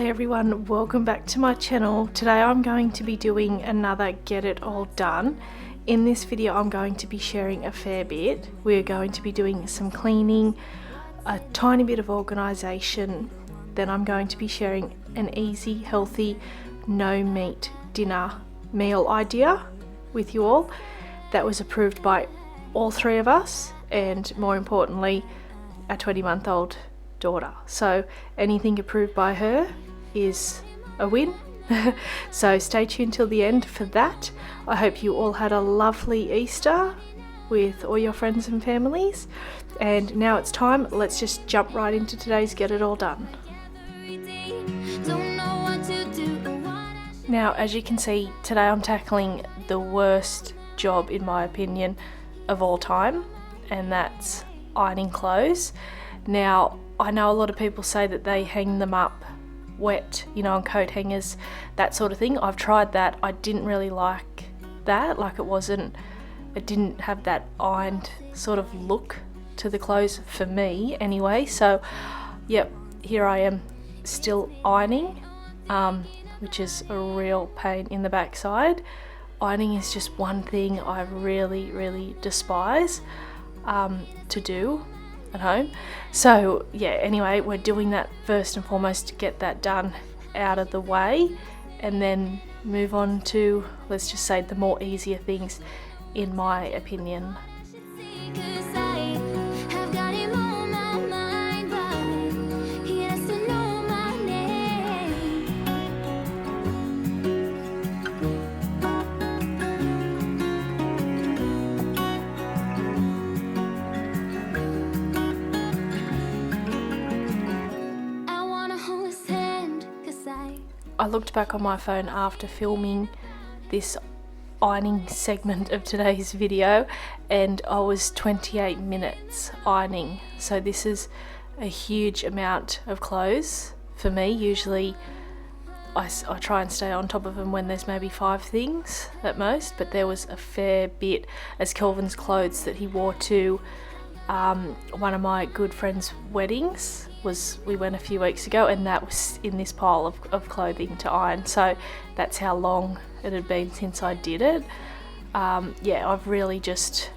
Hi everyone, welcome back to my channel. Today I'm going to be doing another Get It All Done. In this video I'm going to be sharing a fair bit. We're going to be doing some cleaning, a tiny bit of organisation, then I'm going to be sharing an easy, healthy, no meat dinner meal idea with you all that was approved by all three of us, and more importantly a 20-month-old daughter. So anything approved by her is a win. So stay tuned till the end for that. I hope you all had a lovely Easter with all your friends and families, and now it's time. Let's just jump right into today's Get It All Done. Now, as you can see, today I'm tackling the worst job in my opinion of all time, and that's ironing clothes. Now, I know a lot of people say that they hang them up wet, you know, on coat hangers, that sort of thing. I've tried that. I didn't really like that. Like, it didn't have that ironed sort of look to the clothes for me anyway. So yep, here I am still ironing, which is a real pain in the backside. Ironing is just one thing I really despise to do at home. So yeah, anyway, we're doing that first and foremost to get that done out of the way, and then move on to, let's just say, the more easier things in my opinion. I looked back on my phone after filming this ironing segment of today's video, and I was 28 minutes ironing. So this is a huge amount of clothes for me. Usually I try and stay on top of them when there's maybe 5 things at most, but there was a fair bit, as Kelvin's clothes that he wore to one of my good friend's weddings we went a few weeks ago, and that was in this pile of clothing to iron. So that's how long it had been since I did it. Yeah, I've really just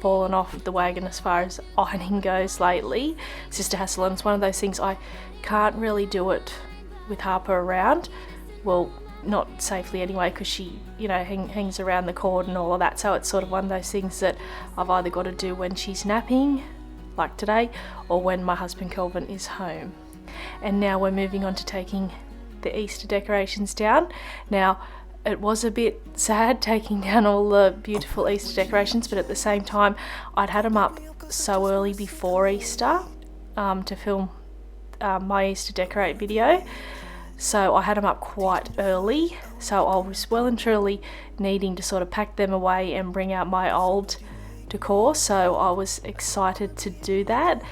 fallen off the wagon as far as ironing goes lately. It's just a hassle, and it's one of those things I can't really do it with Harper around. Well, not safely anyway, because she, you know, hangs around the cord and all of that. So it's sort of one of those things that I've either got to do when she's napping, like today, or when my husband Kelvin is home. And now we're moving on to taking the Easter decorations down. Now, it was a bit sad taking down all the beautiful Easter decorations, but at the same time I'd had them up so early before Easter to film my Easter decorate video. So I had them up quite early, so I was well and truly needing to sort of pack them away and bring out my old decor. So I was excited to do that,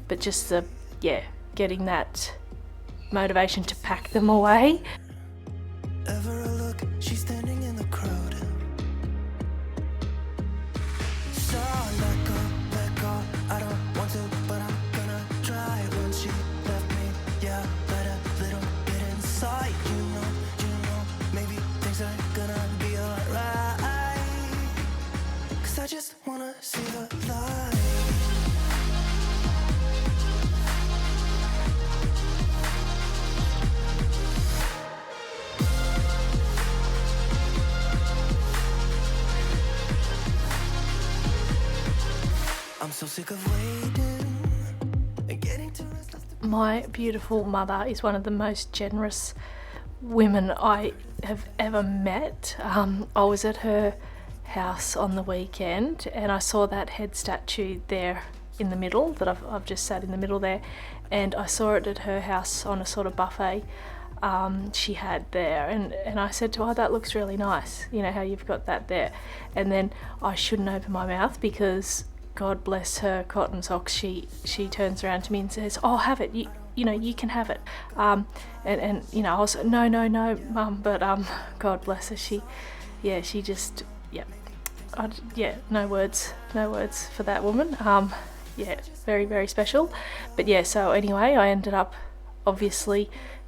but just getting that motivation to pack them away. Ever a look, she's standing in the crowd. So let go, I don't want to, but I'm gonna try. When she left me, yeah, let a little bit inside. You know, maybe things are gonna be alright. 'Cause I just wanna see the light. I'm so sick of waiting and getting too restless. My beautiful mother is one of the most generous women I have ever met. I was at her house on the weekend, and I saw that head statue there in the middle, that I've just sat in the middle there, and I saw it at her house on a sort of buffet she had there, and I said to her, oh, that looks really nice, you know, how you've got that there. And then I shouldn't open my mouth, because God bless her cotton socks, she turns around to me and says, oh, have it, you know, you can have it. And you know, I was no mum, but God bless her, she just, no words for that woman. Yeah, very special. But yeah, so anyway, I ended up obviously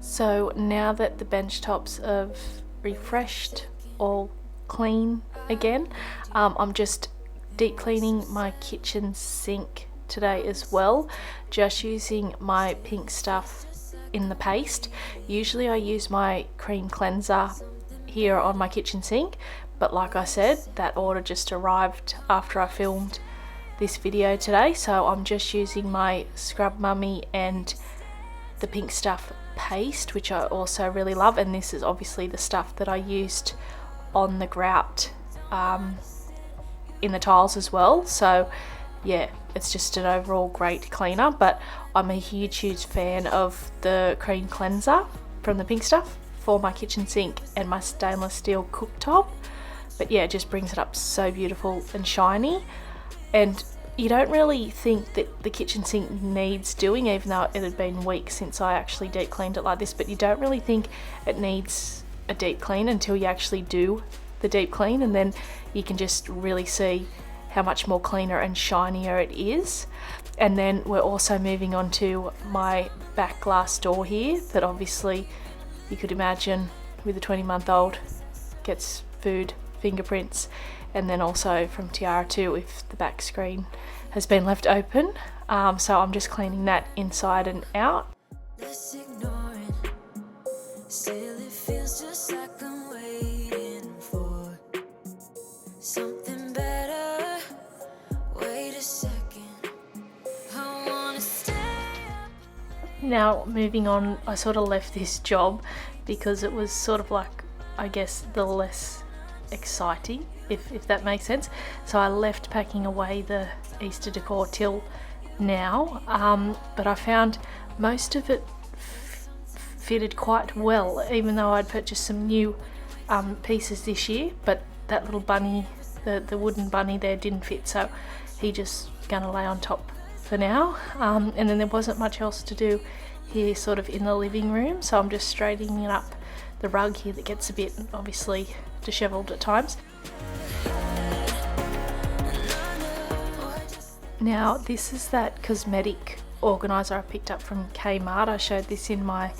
So now that the bench tops have refreshed, all clean again, I'm just deep cleaning my kitchen sink today as well, just using my pink stuff in the paste. Usually I use my cream cleanser here on my kitchen sink, but like I said, that order just arrived after I filmed this video today, so I'm just using my Scrub Mummy and the pink stuff paste, which I also really love, and this is obviously the stuff that I used on the grout in the tiles as well. So yeah, it's just an overall great cleaner. But I'm a huge fan of the cream cleanser from the Pink Stuff for my kitchen sink and my stainless steel cooktop. But yeah, it just brings it up so beautiful and shiny. And you don't really think that the kitchen sink needs doing, even though it had been weeks since I actually deep cleaned it like this, but you don't really think it needs a deep clean until you actually do the deep clean, and then you can just really see how much more cleaner and shinier it is. And then we're also moving on to my back glass door here, that obviously you could imagine with a 20-month-old gets food, fingerprints, and then also from Tiara too if the back screen has been left open. So I'm just cleaning that inside and out. Let's ignore it. Still it feels just like I'm waiting for something better. Wait a second, I wanna stay up. Now moving on, I sort of left this job because it was sort of like, I guess, the less exciting, if that makes sense. So I left packing away the Easter decor till now, but I found most of it fitted quite well, even though I'd purchased some new pieces this year, but that little bunny, the wooden bunny there, didn't fit, so he just gonna lay on top for now. And then there wasn't much else to do here sort of in the living room, so I'm just straightening up the rug here that gets a bit obviously dishevelled at times. Now this is that cosmetic organizer I picked up from Kmart. I showed this in my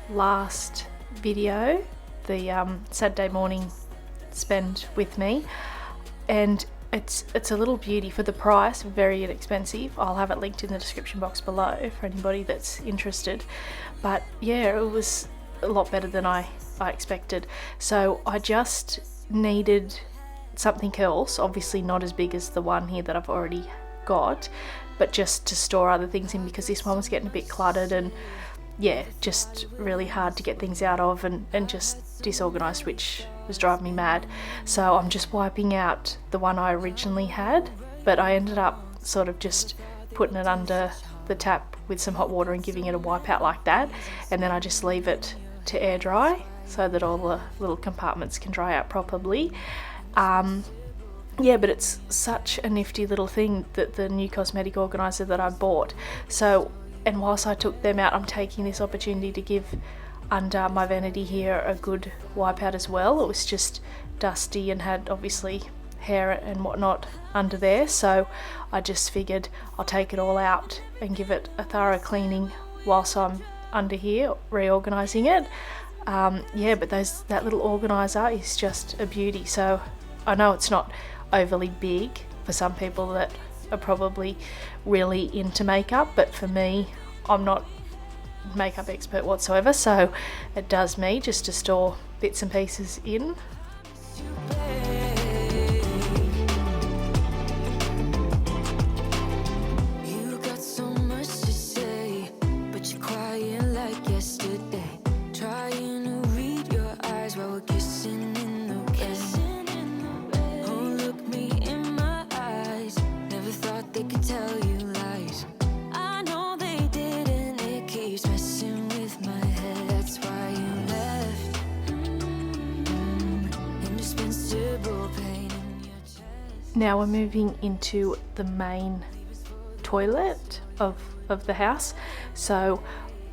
last video, the Saturday morning spend with me, and it's a little beauty for the price, very inexpensive. I'll have it linked in the description box below for anybody that's interested. But yeah, it was a lot better than I expected. So I just needed something else, obviously not as big as the one here that I've already got, but just to store other things in, because this one was getting a bit cluttered and yeah, just really hard to get things out of and just disorganised, which was driving me mad. So I'm just wiping out the one I originally had, but I ended up sort of just putting it under the tap with some hot water and giving it a wipe out like that, and then I just leave it to air dry so that all the little compartments can dry out properly. Yeah, but it's such a nifty little thing, that the new cosmetic organizer that I bought. So, and whilst I took them out, I'm taking this opportunity to give under my vanity here a good wipe out as well. It was just dusty and had obviously hair and whatnot under there, so I just figured I'll take it all out and give it a thorough cleaning whilst I'm under here reorganising it. Yeah, but that little organiser is just a beauty. So I know it's not overly big for some people that are probably really into makeup, but for me, I'm not a makeup expert whatsoever, so it does me just to store bits and pieces in. You got so much to say, but you're quiet like yesterday. Trying to read your eyes while we're kissing in the rain. Oh, look me in my eyes. Never thought they could tell you lies. I know they did, and it keeps messing with my head. That's why you left. Indispensable pain in your chest. Now we're moving into the main toilet of the house, so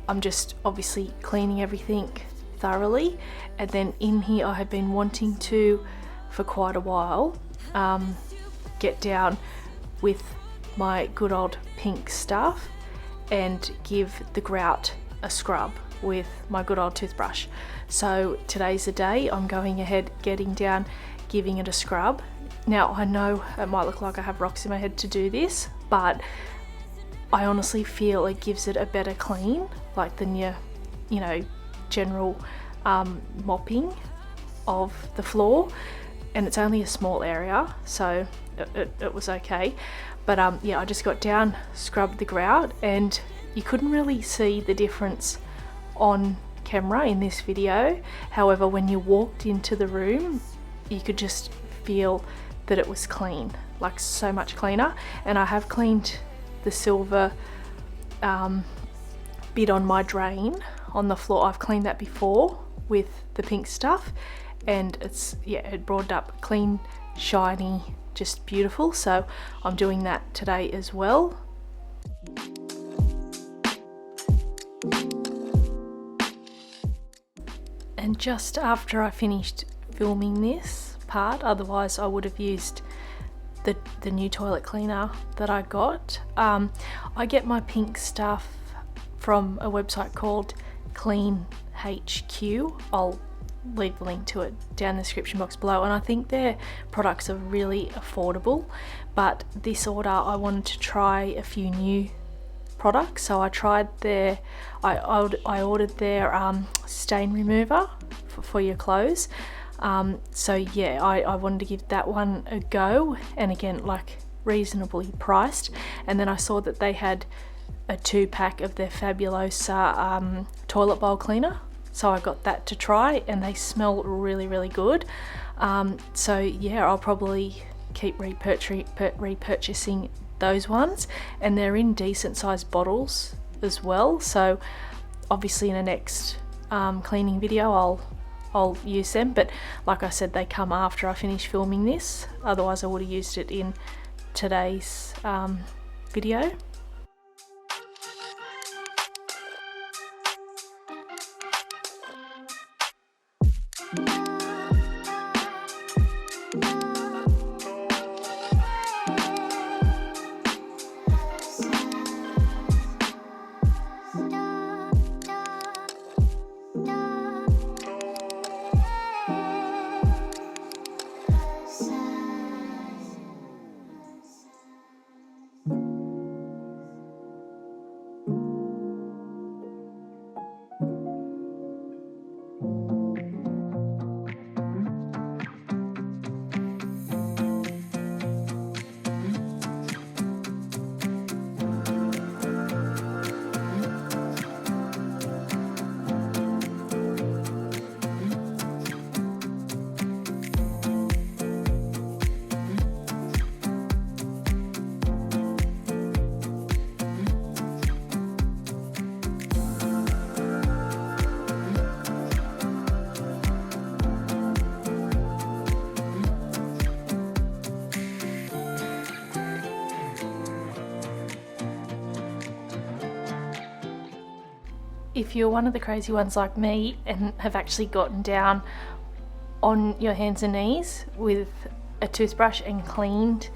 I'm just obviously cleaning everything thoroughly. And then in here I had been wanting to, for quite a while, get down with my good old Pink Stuff and give the grout a scrub with my good old toothbrush. So today's the day. I'm going ahead, getting down, giving it a scrub. Now I know it might look like I have rocks in my head to do this, but I honestly feel it gives it a better clean, like than your, you know, general mopping of the floor. And it's only a small area, so it was okay. But yeah, I just got down, scrubbed the grout, and you couldn't really see the difference on camera in this video. However, when you walked into the room, you could just feel that it was clean. like so much cleaner. And I have cleaned the silver bit on my drain on the floor. I've cleaned that before with the pink stuff, and it's, yeah, it brought up clean, shiny, just beautiful. So I'm doing that today as well. And just after I finished filming this part, otherwise I would have used the new toilet cleaner that I got. I get my pink stuff from a website called Clean HQ. I'll leave the link to it down in the description box below, and I think their products are really affordable. But this order, I wanted to try a few new products, so I tried their I ordered their stain remover for your clothes. So yeah, I wanted to give that one a go, and again, like, reasonably priced. And then I saw that they had a 2-pack of their Fabulosa toilet bowl cleaner, so I got that to try, and they smell really, really good. So yeah, I'll probably keep repurchasing those ones, and they're in decent sized bottles as well. So obviously in the next cleaning video I'll use them, but like I said, they come after I finish filming this, otherwise I would have used it in today's video. If you're one of the crazy ones like me and have actually gotten down on your hands and knees with a toothbrush and cleaned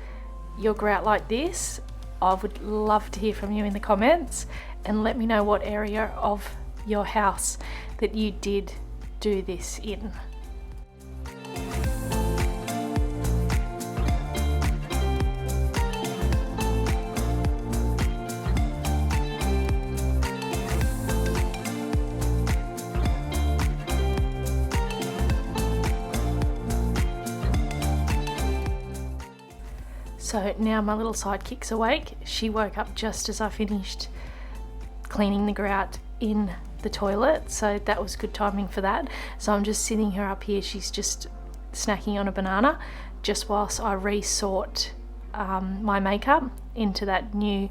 your grout like this, I would love to hear from you in the comments, and let me know what area of your house that you did do this in. So now my little sidekick's awake. She woke up just as I finished cleaning the grout in the toilet, so that was good timing for that. So I'm just sitting her up here. She's just snacking on a banana just whilst I resort my makeup into that new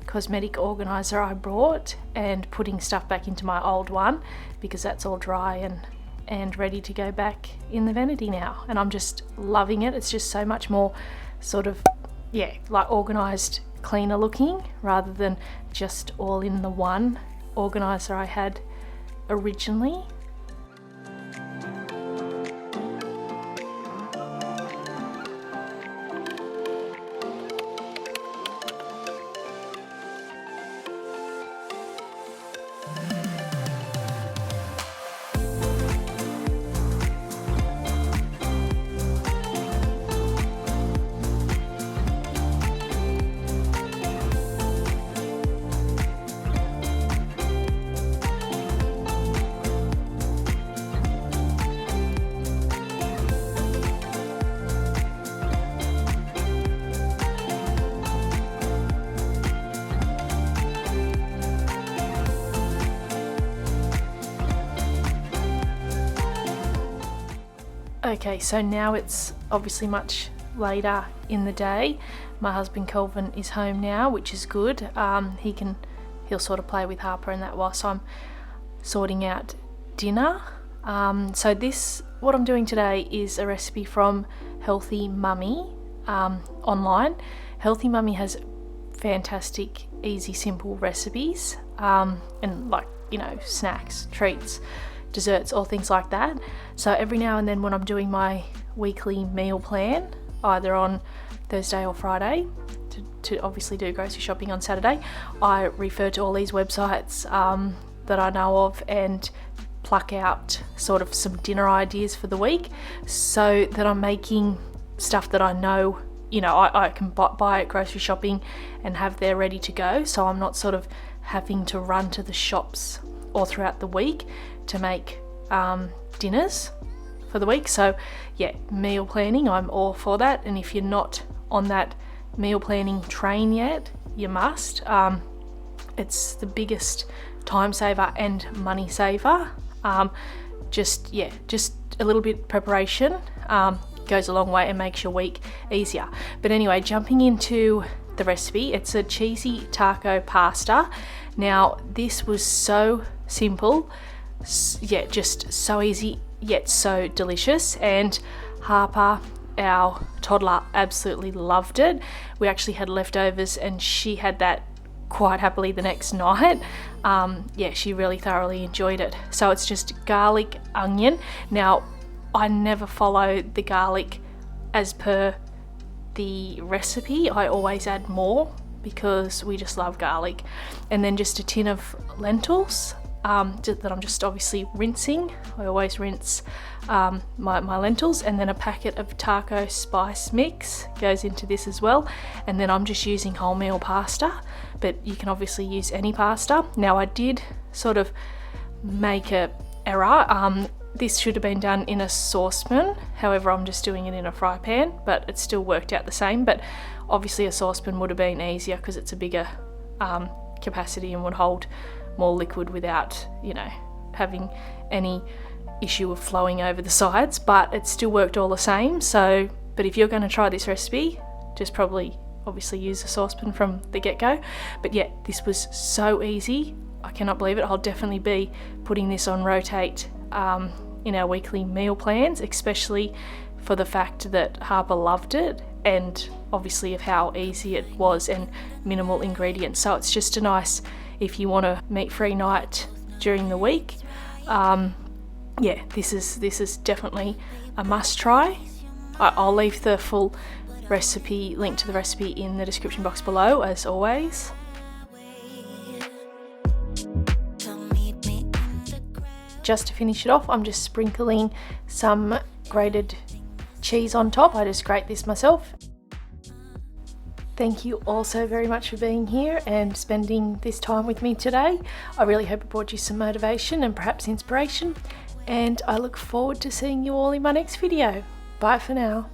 cosmetic organizer I brought, and putting stuff back into my old one because that's all dry and ready to go back in the vanity now. And I'm just loving it. It's just so much more sort of, yeah, like organised, cleaner looking, rather than just all in the one organiser I had originally. Okay, so now it's obviously much later in the day. My husband Kelvin is home now, which is good. He'll sort of play with Harper and that whilst I'm sorting out dinner. So what I'm doing today is a recipe from Healthy Mummy online. Healthy Mummy has fantastic, easy, simple recipes, and like, you know, snacks, treats, desserts, all things like that. So every now and then when I'm doing my weekly meal plan, either on Thursday or Friday, to obviously do grocery shopping on Saturday, I refer to all these websites that I know of and pluck out sort of some dinner ideas for the week, so that I'm making stuff that I know, you know, I can buy at grocery shopping and have there ready to go, so I'm not sort of having to run to the shops all throughout the week to make dinners for the week. So yeah, meal planning, I'm all for that, and if you're not on that meal planning train yet, you must. It's the biggest time saver and money saver. Just a little bit preparation goes a long way and makes your week easier. But anyway, jumping into the recipe, it's a cheesy taco pasta. Now this was so simple, just so easy yet so delicious, and Harper, our toddler, absolutely loved it. We actually had leftovers and she had that quite happily the next night. She really thoroughly enjoyed it. So it's just garlic, onion. Now I never follow the garlic as per the recipe. I always add more because we just love garlic. And then just a tin of lentils that I'm just obviously rinsing. I always rinse my lentils, and then a packet of taco spice mix goes into this as well. And then I'm just using wholemeal pasta, but you can obviously use any pasta. Now I did sort of make a error. This should have been done in a saucepan, however I'm just doing it in a fry pan, but it still worked out the same. But obviously a saucepan would have been easier because it's a bigger capacity and would hold more liquid without, you know, having any issue of flowing over the sides, but it still worked all the same. So, but if you're going to try this recipe, just probably obviously use a saucepan from the get-go. But yeah, this was so easy. I cannot believe it. I'll definitely be putting this on rotate in our weekly meal plans, especially for the fact that Harper loved it, and obviously of how easy it was and minimal ingredients. So it's just a nice, if you want a meat-free night during the week, this is definitely a must try. I'll leave the full recipe, link to the recipe, in the description box below, as always. Just to finish it off, I'm just sprinkling some grated cheese on top. I just grate this myself. Thank you all so very much for being here and spending this time with me today. I really hope it brought you some motivation and perhaps inspiration, and I look forward to seeing you all in my next video. Bye for now.